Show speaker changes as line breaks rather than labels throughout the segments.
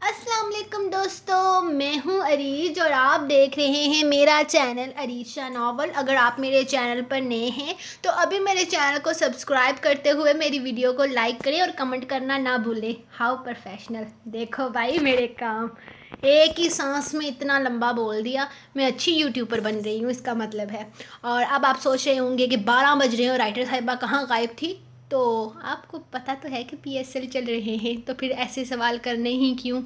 السلام علیکم دوستو، میں ہوں عریش اور آپ دیکھ رہے ہیں میرا چینل عریشہ ناول۔ اگر آپ میرے چینل پر نئے ہیں تو ابھی میرے چینل کو سبسکرائب کرتے ہوئے میری ویڈیو کو لائک کریں اور کمنٹ کرنا نہ بھولیں۔ ہاؤ پروفیشنل، دیکھو بھائی میرے کام، ایک ہی سانس میں اتنا لمبا بول دیا۔ میں اچھی یوٹیوبر بن رہی ہوں، اس کا مطلب ہے۔ اور اب آپ سوچ رہے ہوں گے کہ 12 بج رہے ہیں اور رائٹر صاحبہ کہاں غائب تھی، تو آپ کو پتہ تو ہے کہ پی ایس ایل چل رہے ہیں، تو پھر ایسے سوال کرنے ہی کیوں۔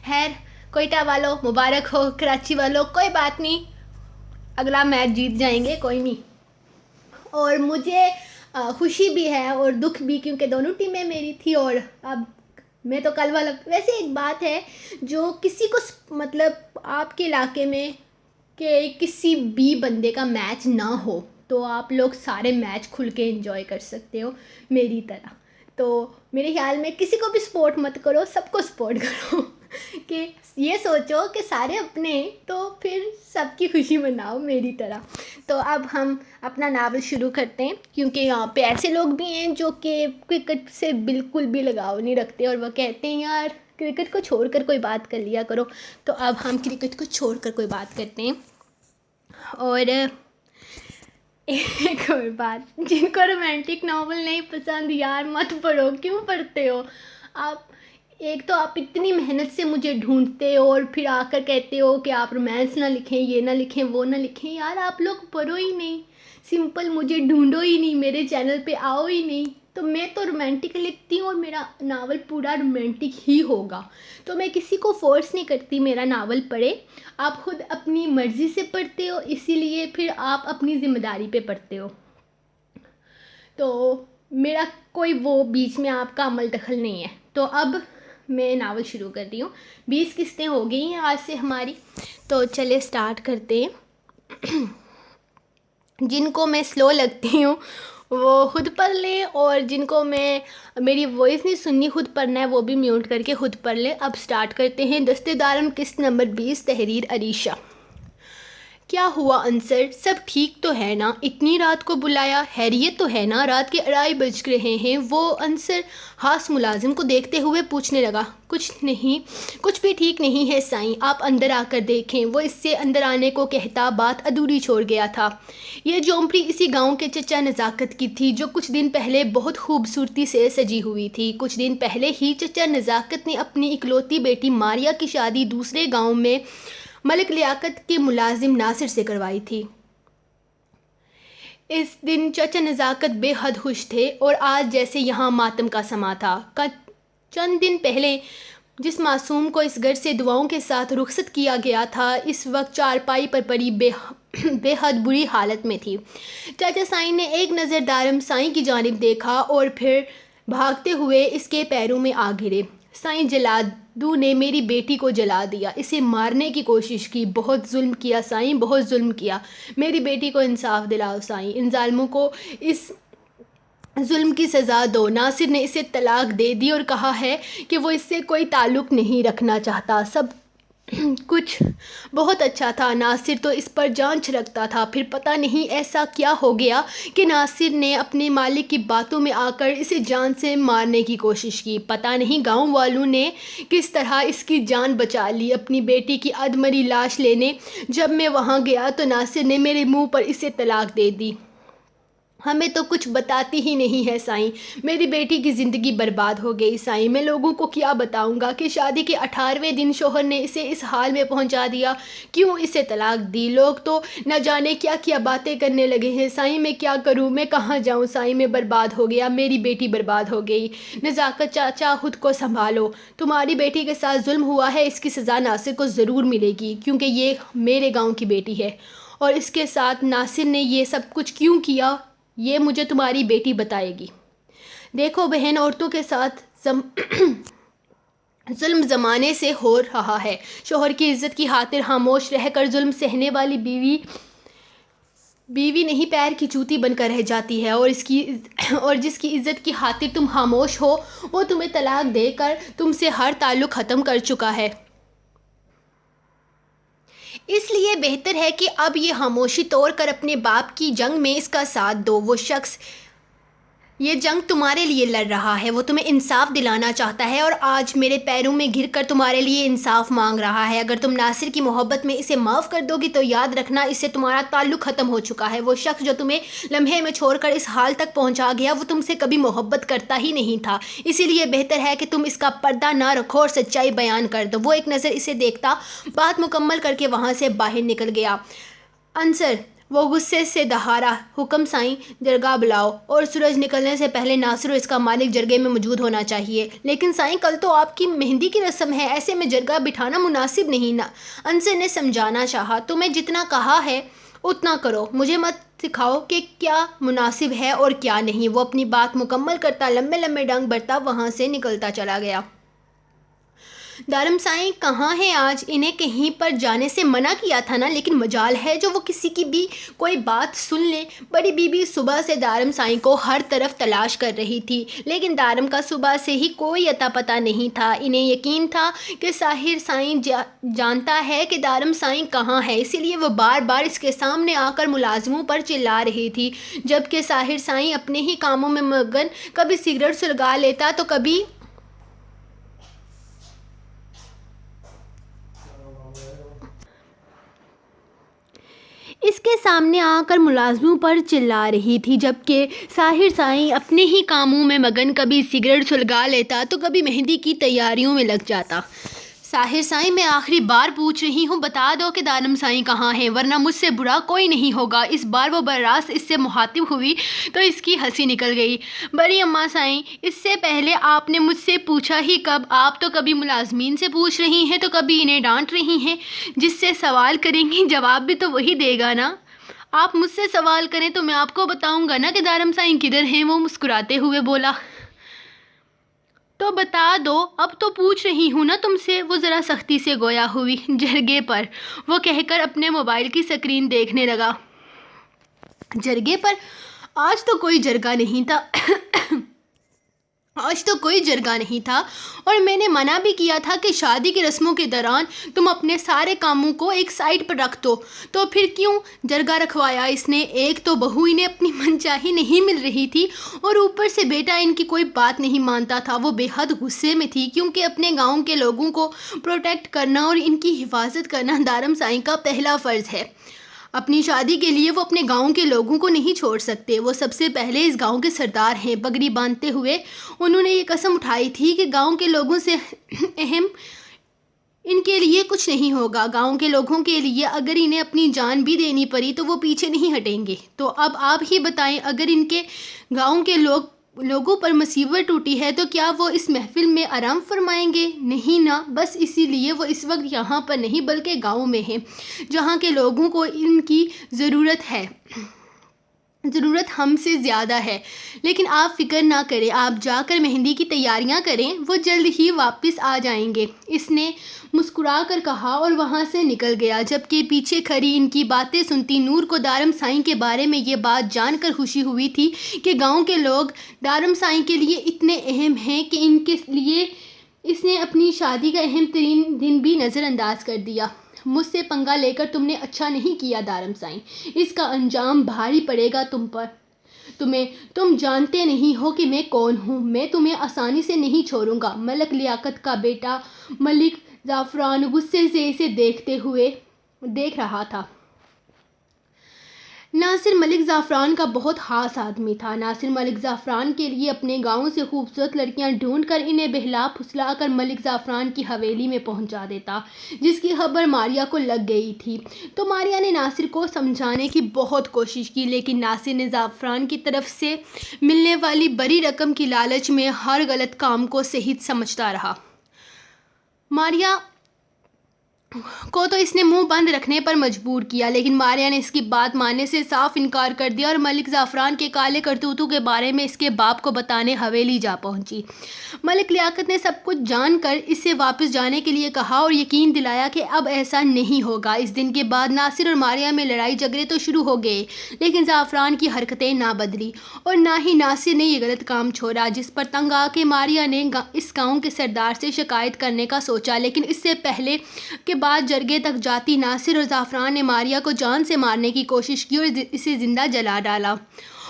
خیر، کوئٹہ والوں مبارک ہو، کراچی والوں کوئی بات نہیں، اگلا میچ جیت جائیں گے، کوئی نہیں۔ اور مجھے خوشی بھی ہے اور دکھ بھی، کیونکہ دونوں ٹیمیں میری تھی۔ اور اب میں تو کل والا، ویسے ایک بات ہے جو کسی کو مطلب آپ کے علاقے میں کہ کسی بھی بندے کا میچ نہ ہو تو آپ لوگ سارے میچ کھل کے انجوائے کر سکتے ہو میری طرح۔ تو میرے خیال میں کسی کو بھی سپورٹ مت کرو، سب کو سپورٹ کرو کہ یہ سوچو کہ سارے اپنے، تو پھر سب کی خوشی مناؤ میری طرح۔ تو اب ہم اپنا ناول شروع کرتے ہیں، کیونکہ یہاں پہ ایسے لوگ بھی ہیں جو کہ کرکٹ سے بالکل بھی لگاؤ نہیں رکھتے اور وہ کہتے ہیں یار کرکٹ کو چھوڑ کر کوئی بات کر لیا کرو۔ تو اب ہم کرکٹ کو چھوڑ کر کوئی بات کرتے ہیں۔ اور ایک اور بات، جن کو رومانٹک ناول نہیں پسند یار مت پڑھو، کیوں پڑھتے ہو آپ؟ ایک تو آپ اتنی محنت سے مجھے ڈھونڈتے ہو اور پھر آ کر کہتے ہو کہ آپ رومانس نہ لکھیں، یہ نہ لکھیں، وہ نہ لکھیں۔ یار آپ لوگ پڑھو ہی نہیں، سمپل مجھے ڈھونڈو ہی نہیں، میرے چینل پہ آؤ ہی نہیں۔ تو میں تو رومانٹک لکھتی ہوں اور میرا ناول پورا رومانٹک ہی ہوگا۔ تو میں کسی کو فورس نہیں کرتی میرا ناول پڑھے، آپ خود اپنی مرضی سے پڑھتے ہو، اسی لیے پھر آپ اپنی ذمہ داری پہ پڑھتے ہو۔ تو میرا کوئی وہ بیچ میں آپ کا عمل دخل نہیں ہے۔ تو اب میں ناول شروع کر رہی ہوں۔ 20 قسطیں ہو گئی ہیں آج سے ہماری، تو چلے سٹارٹ کرتے ہیں۔ جن کو میں سلو لگتی ہوں وہ خود پڑھ لیں، اور جن کو میں میری وائس نہیں سننی خود پڑھنا ہے وہ بھی میوٹ کر کے خود پڑھ لیں۔ اب سٹارٹ کرتے ہیں۔ دستِ دارم قسط نمبر 20، تحریر عریشہ۔ کیا ہوا انصر، سب ٹھیک تو ہے نا؟ اتنی رات کو بلایا، خیریت تو ہے نا؟ رات کے 2:30 بج رہے ہیں۔ وہ انصر خاص ملازم کو دیکھتے ہوئے پوچھنے لگا۔ کچھ بھی ٹھیک نہیں ہے سائیں، آپ اندر آ کر دیکھیں۔ وہ اس سے اندر آنے کو کہتا بات ادھوری چھوڑ گیا تھا۔ یہ جھونپڑی اسی گاؤں کے چچا نزاکت کی تھی، جو کچھ دن پہلے بہت خوبصورتی سے سجی ہوئی تھی۔ کچھ دن پہلے ہی چچا نزاکت نے اپنی اکلوتی بیٹی ماریا کی شادی دوسرے گاؤں میں ملک لیاقت کے ملازم ناصر سے کروائی تھی۔ اس دن چچا نزاکت بے حد خوش تھے، اور آج جیسے یہاں ماتم کا سماں تھا۔ چند دن پہلے جس معصوم کو اس گھر سے دعاؤں کے ساتھ رخصت کیا گیا تھا، اس وقت چارپائی پر پڑی بے حد بری حالت میں تھی۔ چاچا سائیں نے ایک نظر دارم سائیں کی جانب دیکھا اور پھر بھاگتے ہوئے اس کے پیروں میں آ گرے۔ سائیں جلادو نے میری بیٹی کو جلا دیا، اسے مارنے کی کوشش کی، بہت ظلم کیا سائیں، بہت ظلم کیا۔ میری بیٹی کو انصاف دلاؤ سائیں، ان ظالموں کو اس ظلم کی سزا دو۔ ناصر نے اسے طلاق دے دی اور کہا ہے کہ وہ اس سے کوئی تعلق نہیں رکھنا چاہتا۔ سب کچھ بہت اچھا تھا، ناصر تو اس پر جان چھڑکتا تھا۔ پھر پتہ نہیں ایسا کیا ہو گیا کہ ناصر نے اپنے مالک کی باتوں میں آ کر اسے جان سے مارنے کی کوشش کی۔ پتہ نہیں گاؤں والوں نے کس طرح اس کی جان بچا لی۔ اپنی بیٹی کی ادمری لاش لینے جب میں وہاں گیا تو ناصر نے میرے منہ پر اسے طلاق دے دی۔ ہمیں تو کچھ بتاتی ہی نہیں ہے سائیں، میری بیٹی کی زندگی برباد ہو گئی سائیں۔ میں لوگوں کو کیا بتاؤں گا کہ شادی کے 18ویں دن شوہر نے اسے اس حال میں پہنچا دیا، کیوں اسے طلاق دی۔ لوگ تو نہ جانے کیا کیا باتیں کرنے لگے ہیں سائیں، میں کیا کروں، میں کہاں جاؤں سائیں، میں برباد ہو گیا، میری بیٹی برباد ہو گئی۔ نزاکت چاچا خود کو سنبھالو، تمہاری بیٹی کے ساتھ ظلم ہوا ہے، اس کی سزا ناصر کو ضرور ملے گی، کیونکہ یہ میرے گاؤں کی بیٹی ہے، اور اس کے ساتھ ناصر نے یہ سب کچھ کیوں کیا یہ مجھے تمہاری بیٹی بتائے گی۔ دیکھو بہن، عورتوں کے ساتھ ظلم زمانے سے ہو رہا ہے۔ شوہر کی عزت کی خاطر خاموش رہ کر ظلم سہنے والی بیوی نہیں پیر کی چوٹی بن کر رہ جاتی ہے، اور جس کی عزت کی خاطر تم خاموش ہو وہ تمہیں طلاق دے کر تم سے ہر تعلق ختم کر چکا ہے۔ اس لیے بہتر ہے کہ اب یہ خاموشی توڑ کر اپنے باپ کی جنگ میں اس کا ساتھ دو۔ وہ شخص یہ جنگ تمہارے لیے لڑ رہا ہے، وہ تمہیں انصاف دلانا چاہتا ہے اور آج میرے پیروں میں گر کر تمہارے لیے انصاف مانگ رہا ہے۔ اگر تم ناصر کی محبت میں اسے معاف کر دو گی تو یاد رکھنا اس سے تمہارا تعلق ختم ہو چکا ہے۔ وہ شخص جو تمہیں لمحے میں چھوڑ کر اس حال تک پہنچا گیا وہ تم سے کبھی محبت کرتا ہی نہیں تھا، اسی لیے بہتر ہے کہ تم اس کا پردہ نہ رکھو اور سچائی بیان کر دو۔ وہ ایک نظر اسے دیکھتا بات مکمل کر کے وہاں سے باہر نکل گیا۔ عنصر وہ غصے سے دہارا، حکم سائیں، جرگہ بلاؤ، اور سورج نکلنے سے پہلے ناصر اور اس کا مالک جرگے میں موجود ہونا چاہیے۔ لیکن سائیں کل تو آپ کی مہندی کی رسم ہے، ایسے میں جرگہ بٹھانا مناسب نہیں نا۔ عنصر نے سمجھانا چاہا، تمہیں جتنا کہا ہے اتنا کرو، مجھے مت سکھاؤ کہ کیا مناسب ہے اور کیا نہیں۔ وہ اپنی بات مکمل کرتا لمبے لمبے ڈنگ بھرتا وہاں سے نکلتا چلا گیا۔ دارم سائیں کہاں ہیں آج؟ انہیں کہیں پر جانے سے منع کیا تھا نا، لیکن مجال ہے جو وہ کسی کی بھی کوئی بات سن لیں۔ بڑی بی بی صبح سے دارم سائیں کو ہر طرف تلاش کر رہی تھی، لیکن دارم کا صبح سے ہی کوئی اتا پتہ نہیں تھا۔ انہیں یقین تھا کہ ساحر سائیں جانتا ہے کہ دارم سائیں کہاں ہے، اسی لیے وہ بار بار اس کے سامنے آ کر ملازموں پر چلا رہی تھی، جبکہ ساحر سائیں اپنے ہی کاموں میں مگن، کبھی سگریٹ سلگا لیتا تو کبھی اس کے سامنے آ کر ملازموں پر چلا رہی تھی، جبکہ ساحر سائیں اپنے ہی کاموں میں مگن، کبھی سگریٹ سلگا لیتا تو کبھی مہندی کی تیاریوں میں لگ جاتا۔ ساحر سائیں میں آخری بار پوچھ رہی ہوں، بتا دو کہ دارم سائیں کہاں ہیں، ورنہ مجھ سے برا کوئی نہیں ہوگا۔ اس بار وہ براست اس سے مخاطب ہوئی تو اس کی ہنسی نکل گئی۔ بڑی اماں سائیں، اس سے پہلے آپ نے مجھ سے پوچھا ہی کب؟ آپ تو کبھی ملازمین سے پوچھ رہی ہیں تو کبھی انہیں ڈانٹ رہی ہیں، جس سے سوال کریں گی جواب بھی تو وہی دے گا نا۔ آپ مجھ سے سوال کریں تو میں آپ کو بتاؤں گا نا کہ دارم سائیں کدھر ہیں، وہ مسکراتے ہوئے بولا۔ تو بتا دو، اب تو پوچھ رہی ہوں نا تم سے، وہ ذرا سختی سے گویا ہوئی۔ جرگے پر، وہ کہہ کر اپنے موبائل کی سکرین دیکھنے لگا۔ جرگے پر؟ آج تو کوئی جرگہ نہیں تھا اور میں نے منع بھی کیا تھا کہ شادی کی رسموں کے دوران تم اپنے سارے کاموں کو ایک سائڈ پر رکھ دو، تو پھر کیوں جرگہ رکھوایا اس نے؟ ایک تو بہو انہیں اپنی من چاہی نہیں مل رہی تھی اور اوپر سے بیٹا ان کی کوئی بات نہیں مانتا تھا۔ وہ بے حد غصے میں تھی، کیونکہ اپنے گاؤں کے لوگوں کو پروٹیکٹ کرنا اور ان کی حفاظت کرنا دارم سائیں کا پہلا فرض ہے۔ اپنی شادی کے لیے وہ اپنے گاؤں کے لوگوں کو نہیں چھوڑ سکتے، وہ سب سے پہلے اس گاؤں کے سردار ہیں۔ پگڑی باندھتے ہوئے انہوں نے یہ قسم اٹھائی تھی کہ گاؤں کے لوگوں سے اہم ان کے لیے کچھ نہیں ہوگا۔ گاؤں کے لوگوں کے لیے اگر انہیں اپنی جان بھی دینی پڑی تو وہ پیچھے نہیں ہٹیں گے۔ تو اب آپ ہی بتائیں، اگر ان کے گاؤں کے لوگوں پر مصیبت ٹوٹی ہے تو کیا وہ اس محفل میں آرام فرمائیں گے؟ نہیں نا۔ بس اسی لیے وہ اس وقت یہاں پر نہیں بلکہ گاؤں میں ہیں، جہاں کے لوگوں کو ان کی ضرورت ہم سے زیادہ ہے۔ لیکن آپ فکر نہ کریں، آپ جا کر مہندی کی تیاریاں کریں، وہ جلد ہی واپس آ جائیں گے، اس نے مسکرا کر کہا اور وہاں سے نکل گیا، جبکہ پیچھے کھڑی ان کی باتیں سنتی نور کو دارم سائیں کے بارے میں یہ بات جان کر خوشی ہوئی تھی کہ گاؤں کے لوگ دارم سائیں کے لیے اتنے اہم ہیں کہ ان کے لیے اس نے اپنی شادی کا اہم ترین دن بھی نظر انداز کر دیا۔ مجھ سے پنگا لے کر تم نے اچھا نہیں کیا دارم سائیں، اس کا انجام بھاری پڑے گا تم پر۔ تم جانتے نہیں ہو کہ میں کون ہوں، میں تمہیں آسانی سے نہیں چھوڑوں گا۔ ملک لیاقت کا بیٹا ملک زعفران غصے سے اسے دیکھ رہا تھا۔ ناصر ملک زعفران کا بہت خاص آدمی تھا۔ ناصر ملک زعفران کے لیے اپنے گاؤں سے خوبصورت لڑکیاں ڈھونڈ کر انہیں بہلا پھسلا کر ملک زعفران کی حویلی میں پہنچا دیتا، جس کی خبر ماریا کو لگ گئی تھی۔ تو ماریا نے ناصر کو سمجھانے کی بہت کوشش کی، لیکن ناصر نے زعفران کی طرف سے ملنے والی بڑی رقم کی لالچ میں ہر غلط کام کو صحیح سمجھتا رہا۔ ماریا کو تو اس نے منہ بند رکھنے پر مجبور کیا، لیکن ماریا نے اس کی بات ماننے سے صاف انکار کر دیا اور ملک زعفران کے کالے کرتوتوں کے بارے میں اس کے باپ کو بتانے حویلی جا پہنچی۔ ملک لیاقت نے سب کچھ جان کر اسے واپس جانے کے لیے کہا اور یقین دلایا کہ اب ایسا نہیں ہوگا۔ اس دن کے بعد ناصر اور ماریا میں لڑائی جھگڑے تو شروع ہو گئے، لیکن زعفران کی حرکتیں نہ بدلی اور نہ ہی ناصر نے یہ غلط کام چھوڑا، جس پر تنگ آ کے ماریا نے اس گاؤں کے سردار سے شکایت کرنے کا سوچا۔ لیکن اس سے پہلے کہ بات جرگے تک جاتی، ناصر اور زعفران نے ماریا کو جان سے مارنے کی کوشش کی اور اسے زندہ جلا ڈالا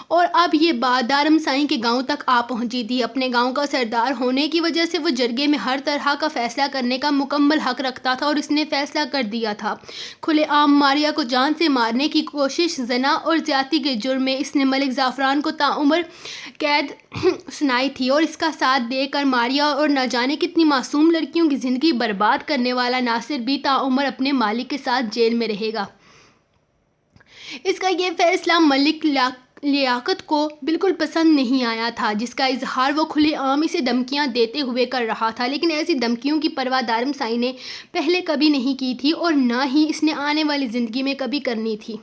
اور اب یہ بات دارم سائیں کے گاؤں تک آ پہنچی تھی۔ اپنے گاؤں کا سردار ہونے کی وجہ سے وہ جرگے میں ہر طرح کا فیصلہ کرنے کا مکمل حق رکھتا تھا اور اس نے فیصلہ کر دیا تھا۔ کھلے عام ماریا کو جان سے مارنے کی کوشش، زنا اور زیادتی کے جرم میں اس نے ملک زعفران کو تاعمر قید سنائی تھی، اور اس کا ساتھ دے کر ماریا اور نہ جانے کتنی معصوم لڑکیوں کی زندگی برباد کرنے والا ناصر بھی تاعمر اپنے مالک کے ساتھ جیل میں رہے گا۔ اس کا یہ فیصلہ ملک لیاقت کو بالکل پسند نہیں آیا تھا، جس کا اظہار وہ کھلے عام اسے دھمکیاں دیتے ہوئے کر رہا تھا، لیکن ایسی دھمکیوں کی پرواہ دارم سائیں نے پہلے کبھی نہیں کی تھی اور نہ ہی اس نے آنے والی زندگی میں کبھی کرنی تھی۔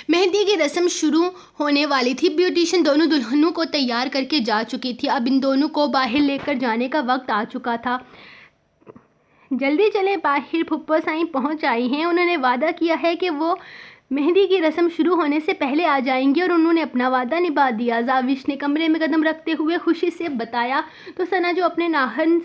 مہندی کی رسم شروع ہونے والی تھی۔ بیوٹیشن دونوں دلہنوں کو تیار کر کے جا چکی تھی۔ اب ان دونوں کو باہر لے کر جانے کا وقت آ چکا تھا۔ جلدی چلیں، باہر پھپھو سائیں پہنچ آئی ہیں۔ انہوں نے وعدہ کیا ہے کہ وہ مہندی کی رسم شروع ہونے سے پہلے آ جائیں گی، اور انہوں نے اپنا وعدہ نبھا دیا۔ زاوش نے کمرے میں قدم رکھتے ہوئے خوشی سے بتایا تو ثنا، جو اپنے ناخن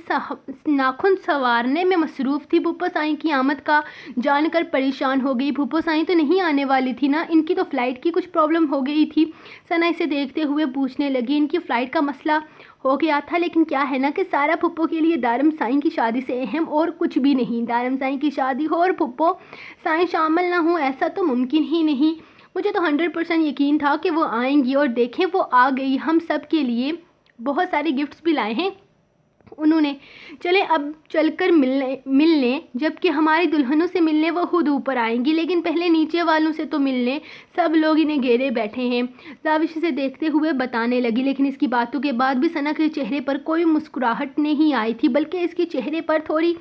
سنوارنے میں مصروف تھی، پھپھو سائیں کی آمد کا جان کر پریشان ہو گئی۔ پھپھو سائیں تو نہیں آنے والی تھی نا؟ ان کی تو فلائٹ کی کچھ پرابلم ہو گئی تھی۔ ثنا اسے دیکھتے ہوئے پوچھنے لگی۔ ان کی فلائٹ کا مسئلہ ہو گیا تھا، لیکن کیا ہے نا کہ سارا پھپھو کے لیے دارم سائیں کی شادی سے اہم اور کچھ بھی نہیں۔ دارم سائیں کی شادی ہو اور پھپھو سائیں شامل نہ ہوں، ایسا تو ممکن ہی نہیں۔ مجھے تو 100% یقین تھا کہ وہ آئیں گی، اور دیکھیں وہ آ گئی۔ ہم سب کے لیے بہت سارے گفٹس بھی لائے ہیں انہوں نے۔ چلیں اب چل کر مل لیں، جبکہ ہماری دلہنوں سے ملنے وہ خود اوپر آئیں گی، لیکن پہلے نیچے والوں سے تو مل لیں، سب لوگ انہیں گھیرے بیٹھے ہیں۔ زاوش سے دیکھتے ہوئے بتانے لگی، لیکن اس کی باتوں کے بعد بھی ثنا کے چہرے پر کوئی مسکراہٹ نہیں آئی تھی، بلکہ اس کے چہرے پر تھوڑی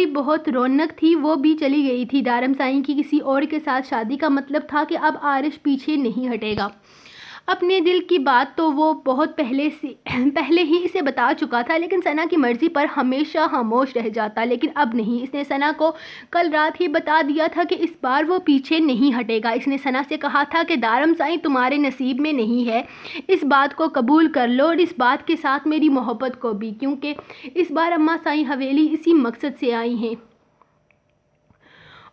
بہت رونق تھی۔ وہ بھی چلی گئی تھی۔ دارم سائیں کی کسی اور کے ساتھ شادی کا مطلب تھا کہ اب عارش پیچھے نہیں ہٹے گا۔ اپنے دل کی بات تو وہ بہت پہلے ہی اسے بتا چکا تھا، لیکن ثنا کی مرضی پر ہمیشہ خاموش رہ جاتا، لیکن اب نہیں۔ اس نے ثنا کو کل رات ہی بتا دیا تھا کہ اس بار وہ پیچھے نہیں ہٹے گا۔ اس نے ثنا سے کہا تھا کہ دارم سائیں تمہارے نصیب میں نہیں ہے، اس بات کو قبول کر لو، اور اس بات کے ساتھ میری محبت کو بھی، کیونکہ اس بار اماں سائیں حویلی اسی مقصد سے آئی ہیں۔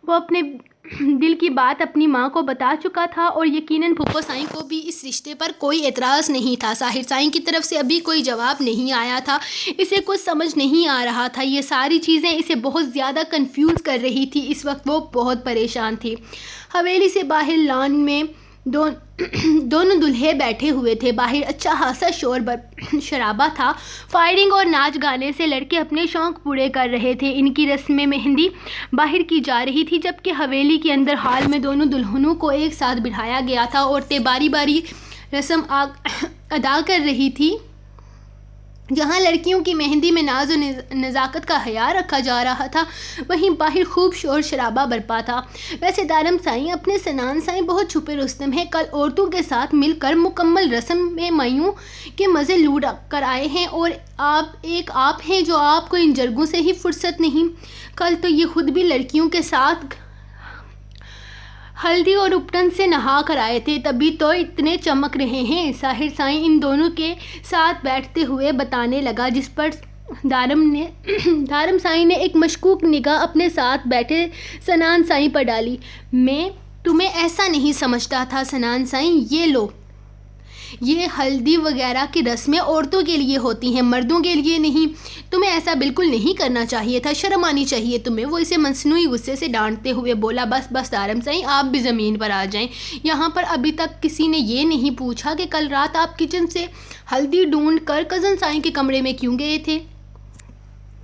وہ اپنے دل کی بات اپنی ماں کو بتا چکا تھا، اور یقیناً پھپھو سائیں کو بھی اس رشتے پر کوئی اعتراض نہیں تھا۔ ساحر سائیں کی طرف سے ابھی کوئی جواب نہیں آیا تھا۔ اسے کچھ سمجھ نہیں آ رہا تھا۔ یہ ساری چیزیں اسے بہت زیادہ کنفیوز کر رہی تھی۔ اس وقت وہ بہت پریشان تھی۔ حویلی سے باہر لان میں دونوں دلہے بیٹھے ہوئے تھے۔ باہر اچھا خاصا شور شرابہ تھا۔ فائرنگ اور ناچ گانے سے لڑکے اپنے شوق پورے کر رہے تھے۔ ان کی رسم مہندی باہر کی جا رہی تھی، جبکہ حویلی کے اندر ہال میں دونوں دلہنوں کو ایک ساتھ بٹھایا گیا تھا۔ عورتیں باری باری رسم ادا کر رہی تھی۔ جہاں لڑکیوں کی مہندی میں ناز و نزاکت کا خیال رکھا جا رہا تھا، وہیں باہر خوب شور شرابہ برپا تھا۔ ویسے دارم سائیں اپنے سنان سائیں بہت چھپے رستم ہیں۔ کل عورتوں کے ساتھ مل کر مکمل رسم میں مائیوں کے مزے لوٹ کر آئے ہیں، اور آپ ہیں جو آپ کو ان جرگوں سے ہی فرصت نہیں۔ کل تو یہ خود بھی لڑکیوں کے ساتھ ہلدی اور اپٹن سے نہا کر آئے تھے، تبھی تو اتنے چمک رہے ہیں۔ ساحر سائیں ان دونوں کے ساتھ بیٹھتے ہوئے بتانے لگا، جس پر دارم سائیں نے ایک مشکوک نگاہ اپنے ساتھ بیٹھے سنان سائیں پر ڈالی۔ میں تمہیں ایسا نہیں سمجھتا تھا سنان سائیں، یہ لو، یہ ہلدی وغیرہ کی رسمیں عورتوں کے لیے ہوتی ہیں، مردوں کے لیے نہیں۔ تمہیں ایسا بالکل نہیں کرنا چاہیے تھا، شرم آنی چاہیے تمہیں۔ وہ اسے مصنوعی غصے سے ڈانٹتے ہوئے بولا، بس دارم سائیں، آپ بھی زمین پر آ جائیں۔ یہاں پر ابھی تک کسی نے یہ نہیں پوچھا کہ کل رات آپ کچن سے ہلدی ڈھونڈ کر کزن سائیں کے کمرے میں کیوں گئے تھے؟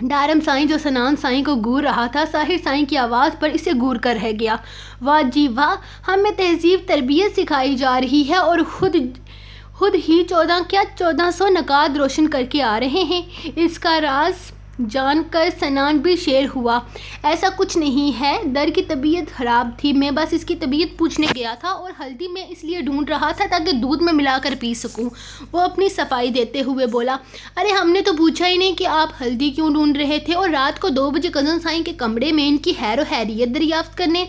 دارم سائیں جو سنان سائیں کو گور رہا تھا، ساحر سائیں کی آواز پر اسے گور کر رہ گیا۔ واہ جی واہ، ہمیں تہذیب تربیت سکھائی جا رہی ہے، اور خود ہی 1400 نکات روشن کر کے آ رہے ہیں۔ اس کا راز جان کر سنان بھی شیر ہوا۔ ایسا کچھ نہیں ہے، در کی طبیعت خراب تھی، میں بس اس کی طبیعت پوچھنے گیا تھا، اور ہلدی میں اس لیے ڈھونڈ رہا تھا تاکہ دودھ میں ملا کر پی سکوں۔ وہ اپنی صفائی دیتے ہوئے بولا، ارے ہم نے تو پوچھا ہی نہیں کہ آپ ہلدی کیوں ڈھونڈ رہے تھے، اور رات کو 2 بجے کزن سائیں کے کمرے میں ان کی خیر و خیریت دریافت کرنے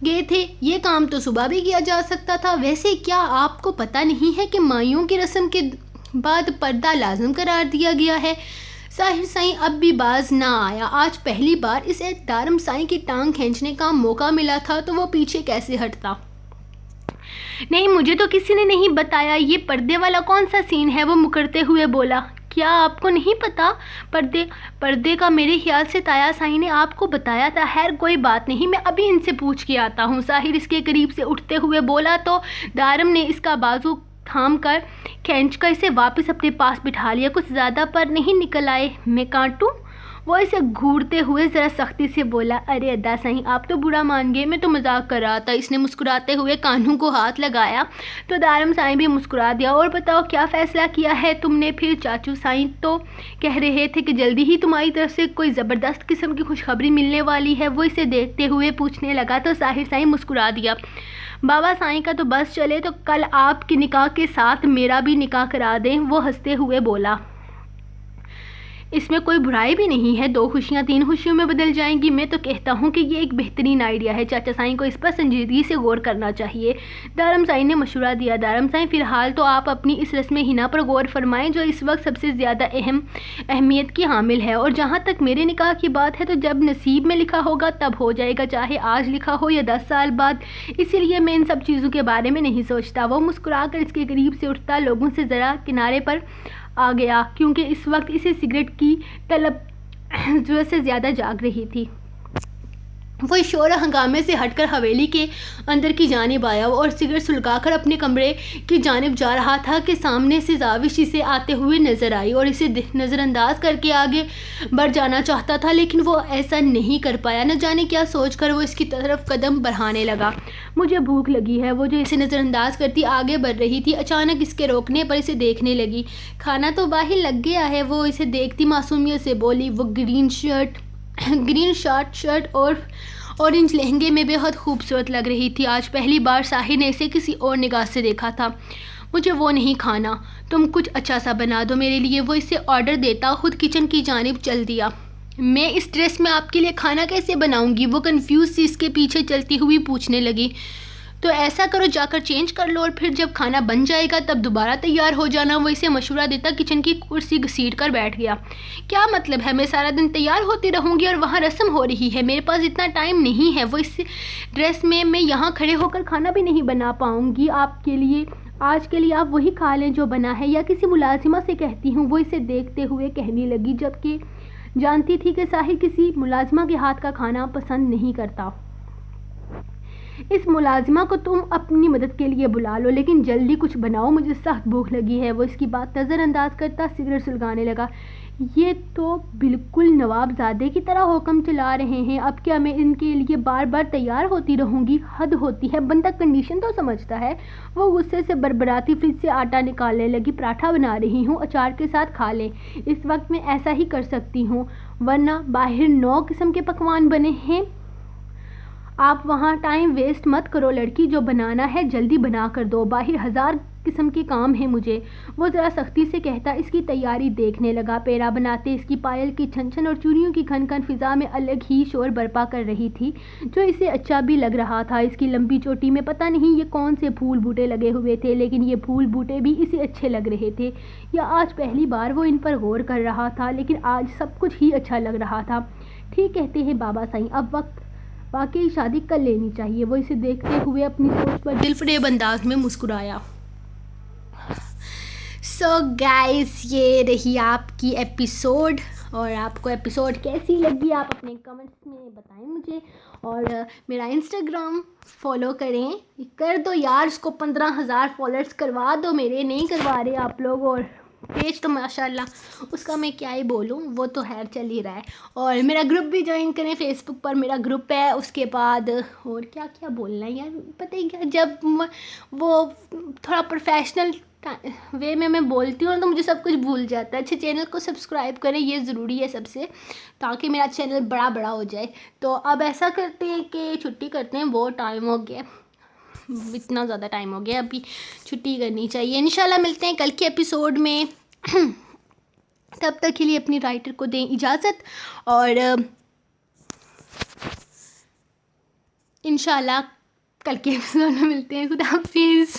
گئے تھے۔ یہ کام تو صبح بھی کیا جا سکتا تھا۔ ویسے کیا آپ کو پتہ نہیں ہے کہ مائیوں کی رسم کے بعد پردہ لازم قرار دیا گیا ہے؟ ظاہر سائیں اب بھی باز نہ آیا۔ آج پہلی بار اسے دارم سائیں کی ٹانگ کھینچنے کا موقع ملا تھا تو وہ پیچھے کیسے ہٹتا؟ نہیں، مجھے تو کسی نے نہیں بتایا۔ یہ پردے والا کون سا سین ہے؟ وہ مکرتے ہوئے بولا۔ کیا آپ کو نہیں پتا؟ پردے کا میرے خیال سے تایا سائیں نے آپ کو بتایا تھا۔ خیر کوئی بات نہیں، میں ابھی ان سے پوچھ کے آتا ہوں۔ ظاہر اس کے قریب سے اٹھتے ہوئے بولا تو دارم نے اس کا بازو تھام کر کھینچ کر اسے واپس اپنے پاس بٹھا لیا۔ کچھ زیادہ پر نہیں نکل آئے؟ میں کاٹوں؟ وہ اسے گھورتے ہوئے ذرا سختی سے بولا۔ ارے ادا سائیں، آپ تو برا مان گئے، میں تو مذاق کر رہا تھا۔ اس نے مسکراتے ہوئے کانوں کو ہاتھ لگایا تو دارم سائیں بھی مسکرا دیا۔ اور بتاؤ کیا فیصلہ کیا ہے تم نے پھر؟ چاچو سائیں تو کہہ رہے تھے کہ جلدی ہی تمہاری طرف سے کوئی زبردست قسم کی خوشخبری ملنے والی ہے۔ وہ اسے دیکھتے ہوئے پوچھنے لگا تو ظاہر سائیں مسکرا دیا۔ بابا سائیں کا تو بس چلے تو کل آپ کے نکاح کے ساتھ میرا بھی نکاح کرا دیں۔ وہ ہنستے ہوئے بولا۔ اس میں کوئی برائی بھی نہیں ہے، 2 خوشیاں 3 خوشیوں میں بدل جائیں گی۔ میں تو کہتا ہوں کہ یہ ایک بہترین آئیڈیا ہے۔ چاچا سائیں کو اس پر سنجیدگی سے غور کرنا چاہیے، دارم سائیں نے مشورہ دیا۔ دارم سائیں فی الحال تو آپ اپنی اس رسم حنا پر غور فرمائیں جو اس وقت سب سے زیادہ اہمیت کی حامل ہے، اور جہاں تک میرے نکاح کی بات ہے تو جب نصیب میں لکھا ہوگا تب ہو جائے گا، چاہے آج لکھا ہو یا 10 سال بعد۔ اسی لیے میں ان سب چیزوں کے بارے میں نہیں سوچتا۔ وہ مسکرا کر اس کے قریب سے اٹھتا لوگوں سے ذرا کنارے پر آ گیا کیونکہ اس وقت اسے سگریٹ کی طلب ضرورت سے زیادہ جاگ رہی تھی۔ وہ شور و ہنگامے سے ہٹ کر حویلی کے اندر کی جانب آیا اور سگریٹ سلگا کر اپنے کمرے کی جانب جا رہا تھا کہ سامنے سے زاوش اسے آتے ہوئے نظر آئی اور اسے نظر انداز کر کے آگے بڑھ جانا چاہتا تھا لیکن وہ ایسا نہیں کر پایا۔ نہ جانے کیا سوچ کر وہ اس کی طرف قدم بڑھانے لگا۔ مجھے بھوک لگی ہے، وہ جو اسے نظر انداز کرتی آگے بڑھ رہی تھی اچانک اس کے روکنے پر اسے دیکھنے لگی۔ کھانا تو باہر لگ گیا ہے، وہ اسے دیکھتی معصومیت سے بولی۔ وہ گرین شارٹ شرٹ اور اورنج لہنگے میں بے حد خوبصورت لگ رہی تھی۔ آج پہلی بار ساحر نے اسے کسی اور نگاہ سے دیکھا تھا۔ مجھے وہ نہیں کھانا، تم کچھ اچھا سا بنا دو میرے لیے، وہ اسے آرڈر دیتا خود کچن کی جانب چل دیا۔ میں اس ڈریس میں آپ کے لیے کھانا کیسے بناؤں گی؟ وہ کنفیوز سی اس کے پیچھے چلتی ہوئی پوچھنے لگی۔ تو ایسا کرو جا کر چینج کر لو اور پھر جب کھانا بن جائے گا تب دوبارہ تیار ہو جانا۔ وہ اسے مشورہ دیتا کچن کی کرسی گھسیٹ کر بیٹھ گیا۔ کیا مطلب ہے؟ میں سارا دن تیار ہوتی رہوں گی اور وہاں رسم ہو رہی ہے، میرے پاس اتنا ٹائم نہیں ہے۔ وہ اس ڈریس میں یہاں کھڑے ہو کر کھانا بھی نہیں بنا پاؤں گی آپ کے لیے۔ آج کے لیے آپ وہی کھا لیں جو بنا ہے یا کسی ملازمہ سے کہتی ہوں، وہ اسے دیکھتے ہوئے کہنے لگی جبکہ جانتی تھی کہ ساحر کسی ملازمہ کے ہاتھ کا کھانا پسند نہیں کرتا۔ اس ملازمہ کو تم اپنی مدد کے لیے بلا لو لیکن جلدی کچھ بناؤ، مجھے سخت بھوک لگی ہے۔ وہ اس کی بات نظر انداز کرتا سگریٹ سلگانے لگا۔ یہ تو بالکل نواب زادے کی طرح حکم چلا رہے ہیں، اب کیا میں ان کے لیے بار بار تیار ہوتی رہوں گی؟ حد ہوتی ہے، بندہ کنڈیشن تو سمجھتا ہے۔ وہ غصے سے بربراتی فریج سے آٹا نکالنے لگی۔ پراٹھا بنا رہی ہوں، اچار کے ساتھ کھا لیں۔ اس وقت میں ایسا ہی کر سکتی ہوں ورنہ باہر 9 قسم کے پکوان بنے ہیں، آپ وہاں ٹائم ویسٹ مت کرو لڑکی، جو بنانا ہے جلدی بنا کر دو، باہر 1000 قسم کے کام ہیں مجھے۔ وہ ذرا سختی سے کہتا اس کی تیاری دیکھنے لگا۔ پیرا بناتے اس کی پائل کی چھن چھن اور چوڑیوں کی کھن کھن فضا میں الگ ہی شور برپا کر رہی تھی جو اسے اچھا بھی لگ رہا تھا۔ اس کی لمبی چوٹی میں پتہ نہیں یہ کون سے پھول بوٹے لگے ہوئے تھے لیکن یہ پھول بوٹے بھی اسے اچھے لگ رہے تھے، یا آج پہلی بار وہ ان پر غور کر رہا تھا لیکن آج سب کچھ ہی اچھا لگ رہا تھا۔ ٹھیک کہتے ہیں بابا سائیں، اب وقت واقعی شادی کر لینی چاہیے۔ وہ اسے دیکھتے ہوئے اپنی سوچ پر دل فریب انداز میں مسکرایا۔ سو گائز، یہ رہی آپ کی ایپیسوڈ، اور آپ کو ایپیسوڈ کیسی لگی آپ اپنے کمنٹس میں بتائیں مجھے، اور میرا انسٹاگرام فالو کریں، کر دو یار، اس کو 15,000 فالوورز کروا دو، میرے نہیں کروا رہے آپ لوگ، اور پیج تو ماشاءاللہ اس کا میں کیا ہی بولوں، وہ تو خیر چل ہی رہا ہے، اور میرا گروپ بھی جوائن کریں، فیس بک پر میرا گروپ ہے۔ اس کے بعد اور کیا کیا بولنا ہے یار، پتہ ہی کیا، جب وہ تھوڑا پروفیشنل وے میں بولتی ہوں تو مجھے سب کچھ بھول جاتا ہے۔ اچھا، چینل کو سبسکرائب کریں، یہ ضروری ہے سب سے، تاکہ میرا چینل بڑا ہو جائے۔ تو اب ایسا کرتے ہیں کہ چھٹی کرتے ہیں، بہت ٹائم ہو گیا، اتنا زیادہ ٹائم ہو گیا، ابھی چھٹی کرنی چاہیے۔ انشاءاللہ ملتے ہیں کل کے ایپیسوڈ میں، تب تک کے لیے اپنی رائٹر کو دیں اجازت، اور انشاءاللہ کل کے ایپیسوڈ میں ملتے ہیں۔ خدا حافظ۔